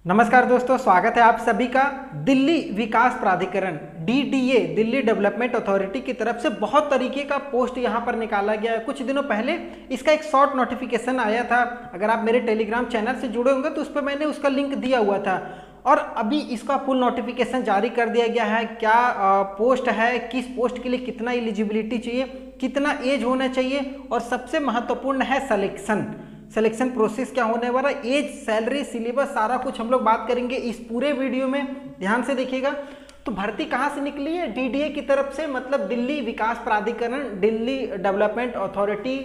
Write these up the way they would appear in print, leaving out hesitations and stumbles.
नमस्कार दोस्तों, स्वागत है आप सभी का। दिल्ली विकास प्राधिकरण DDA दिल्ली डेवलपमेंट अथॉरिटी की तरफ से बहुत तरीके का पोस्ट यहाँ पर निकाला गया है। कुछ दिनों पहले इसका एक शॉर्ट नोटिफिकेशन आया था। अगर आप मेरे टेलीग्राम चैनल से जुड़े होंगे तो उस पर मैंने उसका लिंक दिया हुआ था और अभी इसका फुल नोटिफिकेशन जारी कर दिया गया है। क्या पोस्ट है, किस पोस्ट के लिए कितना एलिजिबिलिटी चाहिए, कितना एज होना चाहिए और सबसे महत्वपूर्ण है सिलेक्शन प्रोसेस क्या होने वाला, एज, सैलरी, सिलेबस, सारा कुछ हम लोग बात करेंगे इस पूरे वीडियो में। ध्यान से देखिएगा। तो भर्ती कहाँ से निकली है? DDA की तरफ से, मतलब दिल्ली विकास प्राधिकरण, दिल्ली डेवलपमेंट अथॉरिटी।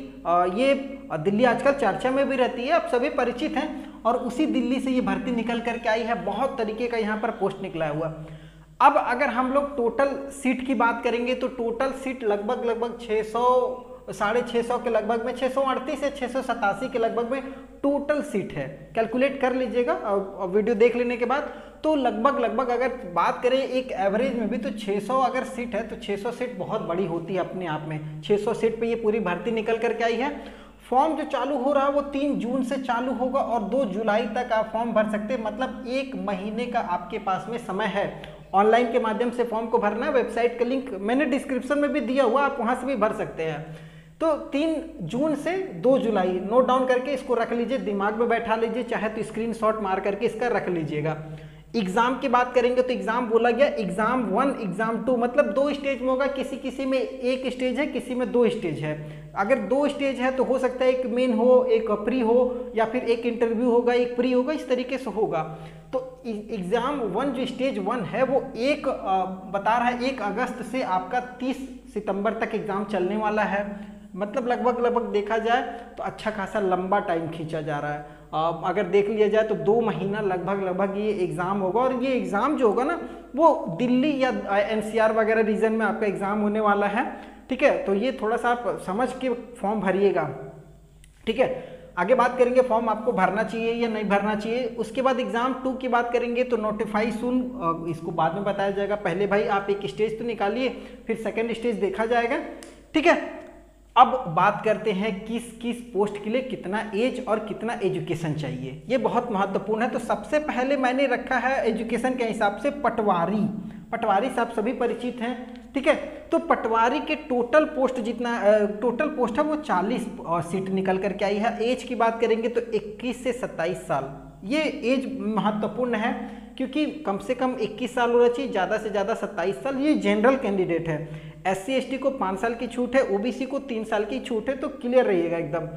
ये दिल्ली आजकल चर्चा में भी रहती है, आप सभी परिचित हैं और उसी दिल्ली से ये भर्ती निकल करके आई है। बहुत तरीके का यहाँ पर पोस्ट निकला हुआ। अब अगर हम लोग टोटल सीट की बात करेंगे तो टोटल सीट लगभग 600 के लगभग में, 638 से 687 के लगभग में टोटल सीट है। कैलकुलेट कर लीजिएगा और वीडियो देख लेने के बाद। तो लगभग अगर बात करें एक एवरेज में भी तो 600 अगर सीट है तो 600 सीट बहुत बड़ी होती है अपने आप में। 600 सीट पे ये पूरी भर्ती निकल करके आई है। फॉर्म जो चालू हो रहा है वो 3 जून से चालू होगा और 2 जुलाई तक आप फॉर्म भर सकते हैं। मतलब 1 महीने का आपके पास में समय है। ऑनलाइन के माध्यम से फॉर्म को भरना है। वेबसाइट का लिंक मैंने डिस्क्रिप्शन में भी दिया हुआ, आप वहाँ से भी भर सकते हैं। तो 3 जून से 2 जुलाई नोट डाउन करके इसको रख लीजिए, दिमाग में बैठा लीजिए, चाहे तो स्क्रीनशॉट मार करके इसका रख लीजिएगा। एग्जाम की बात करेंगे तो एग्जाम बोला गया एग्जाम 1 एग्जाम 2, मतलब 2 स्टेज में होगा। किसी में 1 स्टेज है, किसी में 2 स्टेज है। अगर 2 स्टेज है तो हो सकता है एक मेन हो, एक प्री हो, या फिर एक इंटरव्यू होगा, एक प्री होगा, इस तरीके से होगा। तो एग्जाम 1 जो स्टेज 1 है वो बता रहा है 1 अगस्त से आपका 30 सितंबर तक एग्जाम चलने वाला है। मतलब लगभग देखा जाए तो अच्छा खासा लंबा टाइम खींचा जा रहा है। अगर देख लिया जाए तो 2 महीना लगभग ये एग्ज़ाम होगा। और ये एग्ज़ाम जो होगा ना वो दिल्ली या NCR वगैरह रीजन में आपका एग्ज़ाम होने वाला है। ठीक है, तो ये थोड़ा सा आप समझ के फॉर्म भरिएगा। ठीक है, आगे बात करेंगे फॉर्म आपको भरना चाहिए या नहीं भरना चाहिए। उसके बाद एग्जाम 2 की बात करेंगे तो नोटिफाई सून, इसको बाद में बताया जाएगा। पहले भाई आप एक स्टेज तो निकालिए, फिर सेकेंड स्टेज देखा जाएगा। ठीक है, अब बात करते हैं किस पोस्ट के लिए कितना एज और कितना एजुकेशन चाहिए। ये बहुत महत्वपूर्ण है। तो सबसे पहले मैंने रखा है एजुकेशन के हिसाब से पटवारी से आप सभी परिचित हैं। ठीक है, तो पटवारी के टोटल पोस्ट है वो 40 सीट निकल करके आई है। एज की बात करेंगे तो 21 से 27 साल, ये एज महत्वपूर्ण है क्योंकि कम से कम 21 साल होना चाहिए, ज़्यादा से ज़्यादा 27 साल। ये जनरल कैंडिडेट है। SC ST को 5 साल की छूट है, OBC को 3 साल की छूट है। तो क्लियर रहिएगा एकदम।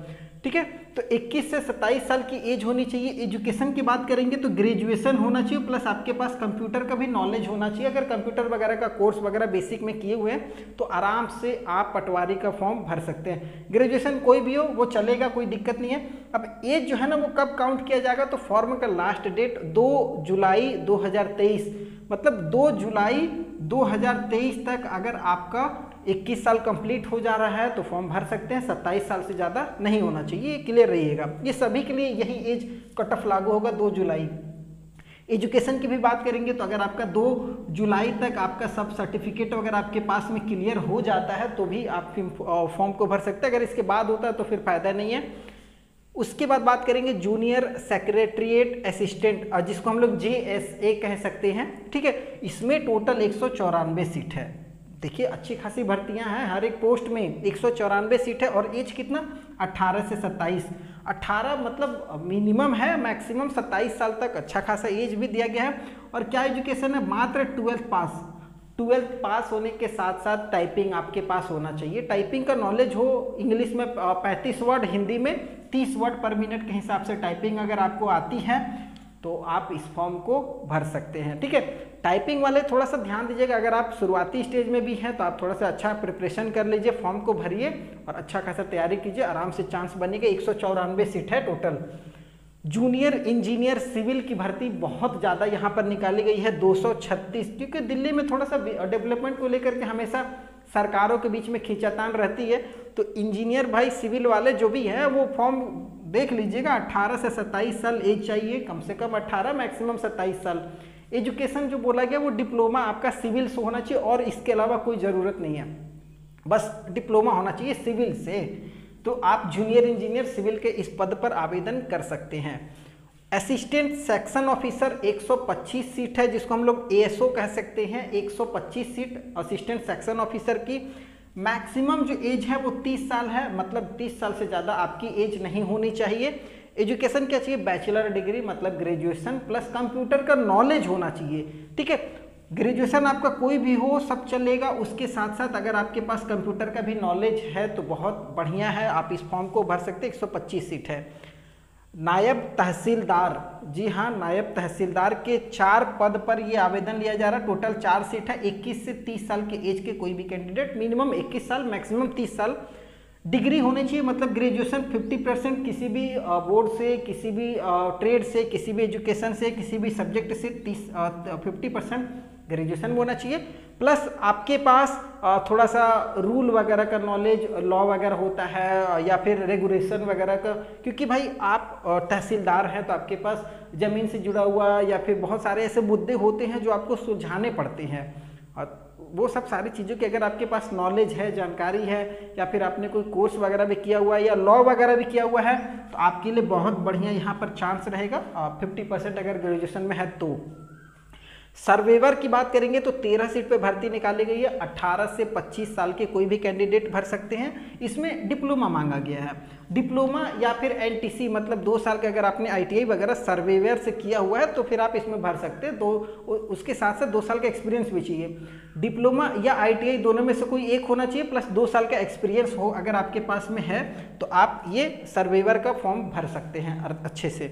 ठीक है, तो 21 से 27 साल की एज होनी चाहिए। एजुकेशन की बात करेंगे तो ग्रेजुएशन होना चाहिए, प्लस आपके पास कंप्यूटर का भी नॉलेज होना चाहिए। अगर कंप्यूटर वगैरह का कोर्स वगैरह बेसिक में किए हुए हैं तो आराम से आप पटवारी का फॉर्म भर सकते हैं। ग्रेजुएशन कोई भी हो वो चलेगा, कोई दिक्कत नहीं है। अब एज जो है ना वो कब काउंट किया जाएगा, तो फॉर्म का लास्ट डेट 2 जुलाई 2023, मतलब 2 जुलाई 2023 तक अगर आपका 21 साल कंप्लीट हो जा रहा है तो फॉर्म भर सकते हैं। 27 साल से ज़्यादा नहीं होना चाहिए, क्लियर रहिएगा। ये सभी के लिए यही एज कट ऑफ लागू होगा 2 जुलाई। एजुकेशन की भी बात करेंगे तो अगर आपका 2 जुलाई तक आपका सब सर्टिफिकेट वगैरह आपके पास में क्लियर हो जाता है तो भी आप फॉर्म को भर सकते हैं। अगर इसके बाद होता है तो फिर फायदा नहीं है। उसके बाद बात करेंगे जूनियर सेक्रेटरिएट असिस्टेंट, जिसको हम लोग JSA कह सकते हैं। ठीक है, इसमें टोटल 194 सीट है। देखिए अच्छी खासी भर्तियां हैं, हर एक पोस्ट में 194 सीट है। और एज कितना, 18 से 27। 18 मतलब मिनिमम है, मैक्सिमम 27 साल तक अच्छा खासा एज भी दिया गया है। और क्या एजुकेशन है, मात्र 12th पास होने के साथ साथ टाइपिंग आपके पास होना चाहिए। टाइपिंग का नॉलेज हो, इंग्लिश में 35 वर्ड, हिंदी में 30 वर्ड पर मिनट के हिसाब से टाइपिंग अगर आपको आती है तो आप इस फॉर्म को भर सकते हैं। ठीक है, टाइपिंग वाले थोड़ा सा ध्यान दीजिएगा। अगर आप शुरुआती स्टेज में भी हैं तो आप थोड़ा सा अच्छा प्रिपरेशन कर लीजिए, फॉर्म को भरिए और अच्छा खासा तैयारी कीजिए, आराम से चांस बनेगा। 194 सीट है टोटल। जूनियर इंजीनियर सिविल की भर्ती बहुत ज़्यादा यहाँ पर निकाली गई है, 236। क्योंकि दिल्ली में थोड़ा सा डेवलपमेंट को लेकर के हमेशा सरकारों के बीच में खींचातान रहती है। तो इंजीनियर भाई सिविल वाले जो भी हैं वो फॉर्म देख लीजिएगा। 18 से 27 साल एज चाहिए, कम से कम 18, मैक्सिमम 27 साल। एजुकेशन जो बोला गया वो डिप्लोमा आपका सिविल से होना चाहिए और इसके अलावा कोई ज़रूरत नहीं है, बस डिप्लोमा होना चाहिए सिविल से। तो आप जूनियर इंजीनियर सिविल के इस पद पर आवेदन कर सकते हैं। असिस्टेंट सेक्शन ऑफिसर 125 सीट है, जिसको हम लोग ASO कह सकते हैं। 125 सीट असिस्टेंट सेक्शन ऑफिसर की। मैक्सिमम जो एज है वो 30 साल है, मतलब 30 साल से ज़्यादा आपकी एज नहीं होनी चाहिए। एजुकेशन क्या चाहिए? बैचलर डिग्री मतलब ग्रेजुएशन प्लस कंप्यूटर का नॉलेज होना चाहिए। ठीक है, ग्रेजुएशन आपका कोई भी हो सब चलेगा, उसके साथ साथ अगर आपके पास कंप्यूटर का भी नॉलेज है तो बहुत बढ़िया है, आप इस फॉर्म को भर सकते हैं। 125 सीट है। नायब तहसीलदार, जी हाँ, नायब तहसीलदार के 4 पद पर ये आवेदन लिया जा रहा है। टोटल 4 सीट है। 21 से 30 साल के एज के कोई भी कैंडिडेट, मिनिमम 21 साल मैक्सिमम 30 साल। डिग्री होनी चाहिए, मतलब ग्रेजुएशन 50% किसी भी बोर्ड से, किसी भी ट्रेड से, किसी भी एजुकेशन से, किसी भी सब्जेक्ट से 50% ग्रेजुएशन होना चाहिए। प्लस आपके पास थोड़ा सा रूल वगैरह का नॉलेज, लॉ वगैरह होता है या फिर रेगुलेशन वगैरह का, क्योंकि भाई आप तहसीलदार हैं तो आपके पास ज़मीन से जुड़ा हुआ या फिर बहुत सारे ऐसे मुद्दे होते हैं जो आपको सुलझाने पड़ते हैं। वो सब सारी चीज़ों की अगर आपके पास नॉलेज है, जानकारी है, या फिर आपने कोई कोर्स वगैरह भी किया हुआ है या लॉ वगैरह भी किया हुआ है, तो आपके लिए बहुत बढ़िया यहाँ पर चांस रहेगा। 50% अगर ग्रेजुएशन में है तो। सर्वेवर की बात करेंगे तो 13 सीट पे भर्ती निकाली गई है। 18 से 25 साल के कोई भी कैंडिडेट भर सकते हैं। इसमें डिप्लोमा मांगा गया है। डिप्लोमा या फिर NTC मतलब 2 साल का अगर आपने ITI वगैरह सर्वेवर से किया हुआ है तो फिर आप इसमें भर सकते हैं। तो उसके साथ साथ 2 साल का एक्सपीरियंस भी चाहिए। डिप्लोमा या ITI दोनों में से कोई एक होना चाहिए, प्लस 2 साल का एक्सपीरियंस हो अगर आपके पास में है तो आप ये सर्वेवर का फॉर्म भर सकते हैं अच्छे से।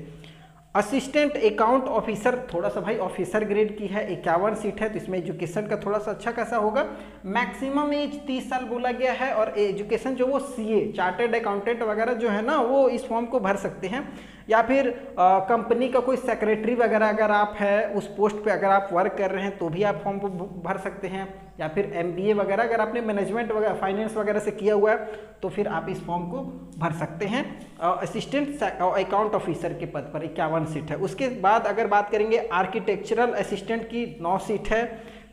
असिस्टेंट अकाउंट ऑफिसर, थोड़ा सा भाई ऑफिसर ग्रेड की है। 51 सीट है, तो इसमें एजुकेशन का थोड़ा सा अच्छा खासा होगा। मैक्सिमम एज 30 साल बोला गया है। और एजुकेशन जो वो CA चार्टर्ड अकाउंटेंट वगैरह जो है ना, वो इस फॉर्म को भर सकते हैं। या फिर कंपनी का कोई सेक्रेटरी वगैरह अगर आप है उस पोस्ट पे अगर आप वर्क कर रहे हैं तो भी आप फॉर्म को भर सकते हैं। या फिर MBA वगैरह अगर आपने मैनेजमेंट वगैरह फाइनेंस वगैरह से किया हुआ है तो फिर आप इस फॉर्म को भर सकते हैं। असिस्टेंट अकाउंट ऑफिसर के पद पर 51 सीट है। उसके बाद अगर बात करेंगे आर्किटेक्चरल असिस्टेंट की 9 सीट है।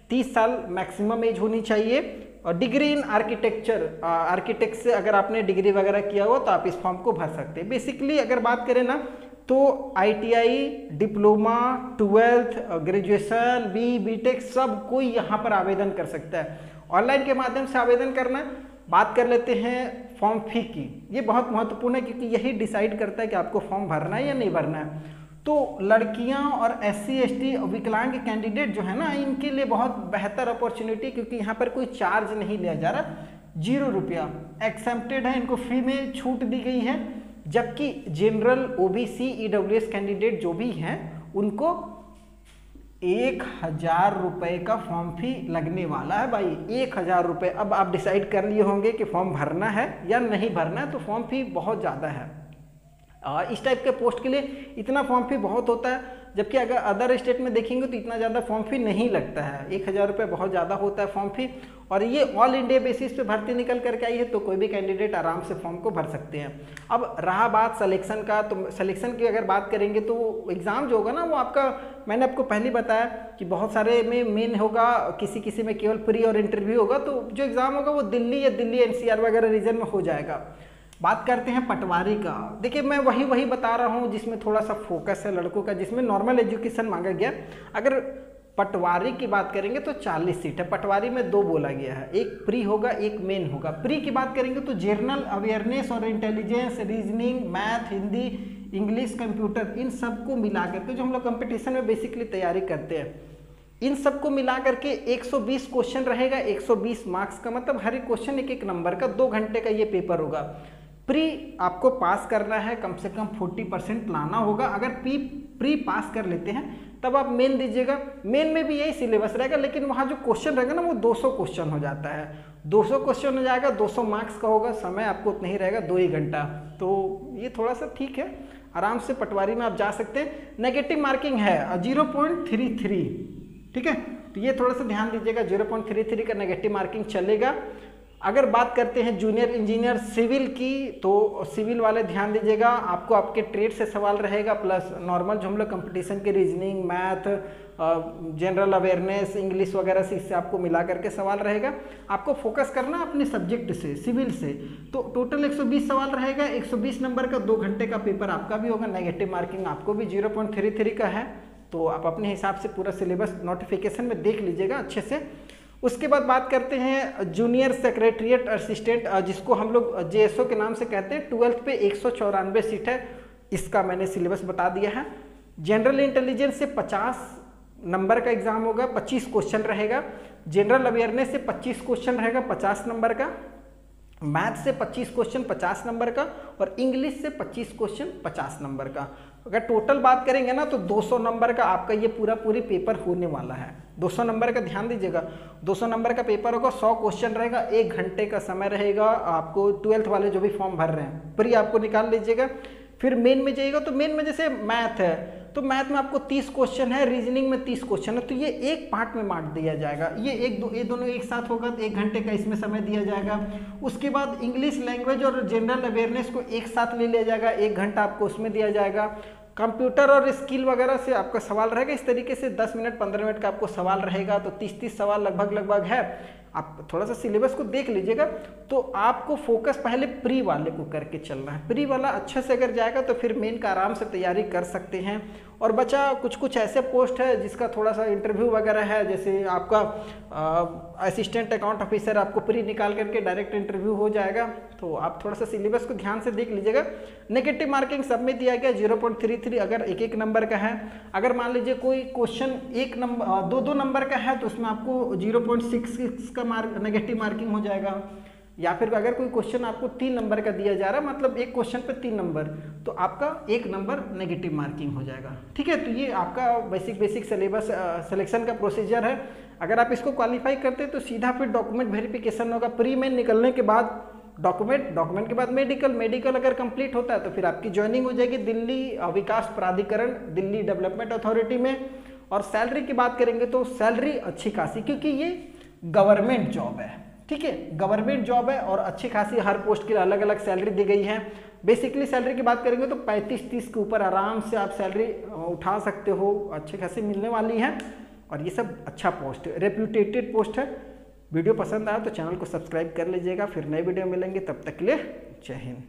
30 साल मैक्सिमम एज होनी चाहिए। और डिग्री इन आर्किटेक्चर, आर्किटेक्ट से अगर आपने डिग्री वगैरह किया हो तो आप इस फॉर्म को भर सकते हैं। बेसिकली अगर बात करें ना तो ITI, diploma, 12th, graduation, BTech सब कोई यहाँ पर आवेदन कर सकता है। ऑनलाइन के माध्यम से आवेदन करना। बात कर लेते हैं फॉर्म फी की। ये बहुत महत्वपूर्ण है क्योंकि यही डिसाइड करता है कि आपको फॉर्म भरना है या नहीं भरना है। तो लड़कियां और SC ST विकलांग कैंडिडेट जो है ना, इनके लिए बहुत बेहतर अपॉर्चुनिटी, क्योंकि यहाँ पर कोई चार्ज नहीं लिया जा रहा। 0 रुपया एक्सेप्टेड है, इनको फ्री में छूट दी गई है। जबकि जनरल, OBC, EWS कैंडिडेट जो भी हैं उनको 1000 रुपये का फॉर्म फी लगने वाला है भाई। 1000 रुपये। अब आप डिसाइड कर लिए होंगे कि फॉर्म भरना है या नहीं भरना है। तो फॉर्म फी बहुत ज़्यादा है। इस टाइप के पोस्ट के लिए इतना फॉर्म फी बहुत होता है, जबकि अगर अदर स्टेट में देखेंगे तो इतना ज़्यादा फॉर्म फी नहीं लगता है। 1000 रुपये बहुत ज़्यादा होता है फॉर्म फी। और ये ऑल इंडिया बेसिस पे भर्ती निकल करके आई है, तो कोई भी कैंडिडेट आराम से फॉर्म को भर सकते हैं। अब रहा बात सिलेक्शन का, तो सिलेक्शन की अगर बात करेंगे तो एग्ज़ाम जो होगा ना वो आपका, मैंने आपको पहले बताया कि बहुत सारे में मेन होगा, किसी किसी में केवल प्री और इंटरव्यू होगा। तो जो एग्ज़ाम होगा वो दिल्ली या दिल्ली NCR वगैरह रीजन में हो जाएगा। बात करते हैं पटवारी का। देखिए मैं वही बता रहा हूँ जिसमें थोड़ा सा फोकस है लड़कों का, जिसमें नॉर्मल एजुकेशन मांगा गया। अगर पटवारी की बात करेंगे तो 40 सीट है। पटवारी में 2 बोला गया है, एक प्री होगा, एक मेन होगा। प्री की बात करेंगे तो जनरल अवेयरनेस और intelligence, reasoning, math, Hindi, English, computer, इन सबको मिला करके जो हम लोग कंपटीशन में बेसिकली तैयारी करते हैं, इन सबको मिला करके 120 क्वेश्चन रहेगा। 120 मार्क्स का मतलब हर एक क्वेश्चन एक नंबर का। 2 घंटे का ये पेपर होगा। प्री आपको पास करना है, कम से कम 40% लाना होगा। अगर प्री पास कर लेते हैं तब आप मेन दीजिएगा। मेन में भी यही सिलेबस रहेगा, लेकिन वहाँ जो क्वेश्चन रहेगा ना वो 200 क्वेश्चन हो जाता है। 200 क्वेश्चन हो जाएगा, 200 मार्क्स का होगा। समय आपको उतना ही रहेगा, 2 ही घंटा। तो ये थोड़ा सा ठीक है, आराम से पटवारी में आप जा सकते हैं। नेगेटिव मार्किंग है 0.33, ठीक है। तो ये थोड़ा सा ध्यान दीजिएगा, 0.33 का नेगेटिव मार्किंग चलेगा। अगर बात करते हैं जूनियर इंजीनियर सिविल की, तो सिविल वाले ध्यान दीजिएगा, आपको आपके ट्रेड से सवाल रहेगा, प्लस नॉर्मल जो हम लोग कंपटीशन के reasoning, math, general awareness, English वगैरह से, इससे आपको मिला करके सवाल रहेगा। आपको फोकस करना अपने सब्जेक्ट से, सिविल से। तो टोटल 120 सवाल रहेगा, 120 नंबर का 2 घंटे का पेपर आपका भी होगा, नेगेटिव मार्किंग आपको भी 0.33 का है। तो आप अपने हिसाब से पूरा सिलेबस नोटिफिकेशन में देख लीजिएगा अच्छे से। उसके बाद बात करते हैं जूनियर सेक्रेटरीट असिस्टेंट, जिसको हम लोग JSO के नाम से कहते हैं। 12th पे 194 सीट है, इसका मैंने सिलेबस बता दिया है। जनरल इंटेलिजेंस से 50 नंबर का एग्जाम होगा, 25 क्वेश्चन रहेगा। जनरल अवेयरनेस से 25 क्वेश्चन रहेगा, 50 नंबर का। मैथ से 25 क्वेश्चन 50 नंबर का, और इंग्लिश से 25 क्वेश्चन 50 नंबर का। अगर टोटल बात करेंगे ना तो 200 नंबर का आपका ये पूरी पेपर होने वाला है। 200 नंबर का ध्यान दीजिएगा, 200 नंबर का पेपर होगा, 100 क्वेश्चन रहेगा, 1 घंटे का समय रहेगा। आपको 12th वाले जो भी फॉर्म भर रहे हैं प्री आपको निकाल लीजिएगा। फिर मेन में जाइएगा तो मेन में जैसे मैथ है तो मैथ में आपको 30 क्वेश्चन है, रीजनिंग में 30 क्वेश्चन है, तो ये एक पार्ट में बांट दिया जाएगा। ये दोनों एक साथ होगा तो 1 घंटे का इसमें समय दिया जाएगा। उसके बाद इंग्लिश लैंग्वेज और जनरल अवेयरनेस को एक साथ ले लिया जाएगा, 1 घंटा आपको उसमें दिया जाएगा। कंप्यूटर और स्किल वगैरह से आपका सवाल रहेगा, इस तरीके से 10 मिनट 15 मिनट का आपको सवाल रहेगा, तो 30 सवाल लगभग है। आप थोड़ा सा सिलेबस को देख लीजिएगा। तो आपको फोकस पहले प्री वाले को करके चलना है। प्री वाला अच्छे से अगर जाएगा तो फिर मेन का आराम से तैयारी कर सकते हैं। और बचा कुछ ऐसे पोस्ट है जिसका थोड़ा सा इंटरव्यू वगैरह है, जैसे आपका असिस्टेंट अकाउंट ऑफिसर, आपको प्री निकाल करके डायरेक्ट इंटरव्यू हो जाएगा। तो आप थोड़ा सा सिलेबस को ध्यान से देख लीजिएगा। नेगेटिव मार्किंग सब में दिया गया 0.33 अगर 1 नंबर का है। अगर मान लीजिए कोई क्वेश्चन 2 नंबर का है तो उसमें आपको 0.66 का नेगेटिव मार्किंग हो जाएगा। या फिर अगर कोई क्वेश्चन आपको 3 नंबर का दिया जा रहा है, मतलब एक क्वेश्चन पे 3 नंबर, तो आपका 1 नंबर नेगेटिव मार्किंग हो जाएगा। ठीक है, तो ये आपका बेसिक सिलेबस सिलेक्शन का प्रोसीजर है। अगर आप इसको क्वालिफाई करते हैं तो सीधा फिर डॉक्यूमेंट वेरिफिकेशन होगा। प्री में निकलने के बाद डॉक्यूमेंट के बाद मेडिकल अगर कंप्लीट होता है तो फिर आपकी ज्वाइनिंग हो जाएगी दिल्ली विकास प्राधिकरण, दिल्ली डेवलपमेंट अथॉरिटी में। और सैलरी की बात करेंगे तो सैलरी अच्छी खासी, क्योंकि ये गवर्नमेंट जॉब है। ठीक है, गवर्नमेंट जॉब है और अच्छी खासी हर पोस्ट के लिए अलग अलग सैलरी दी गई है। बेसिकली सैलरी की बात करेंगे तो 35-30 के ऊपर आराम से आप सैलरी उठा सकते हो, अच्छी खासी मिलने वाली है। और ये सब अच्छा पोस्ट है, रेप्यूटेटेड पोस्ट है। वीडियो पसंद आया तो चैनल को सब्सक्राइब कर लीजिएगा। फिर नए वीडियो मिलेंगे, तब तक के लिए जय हिंद।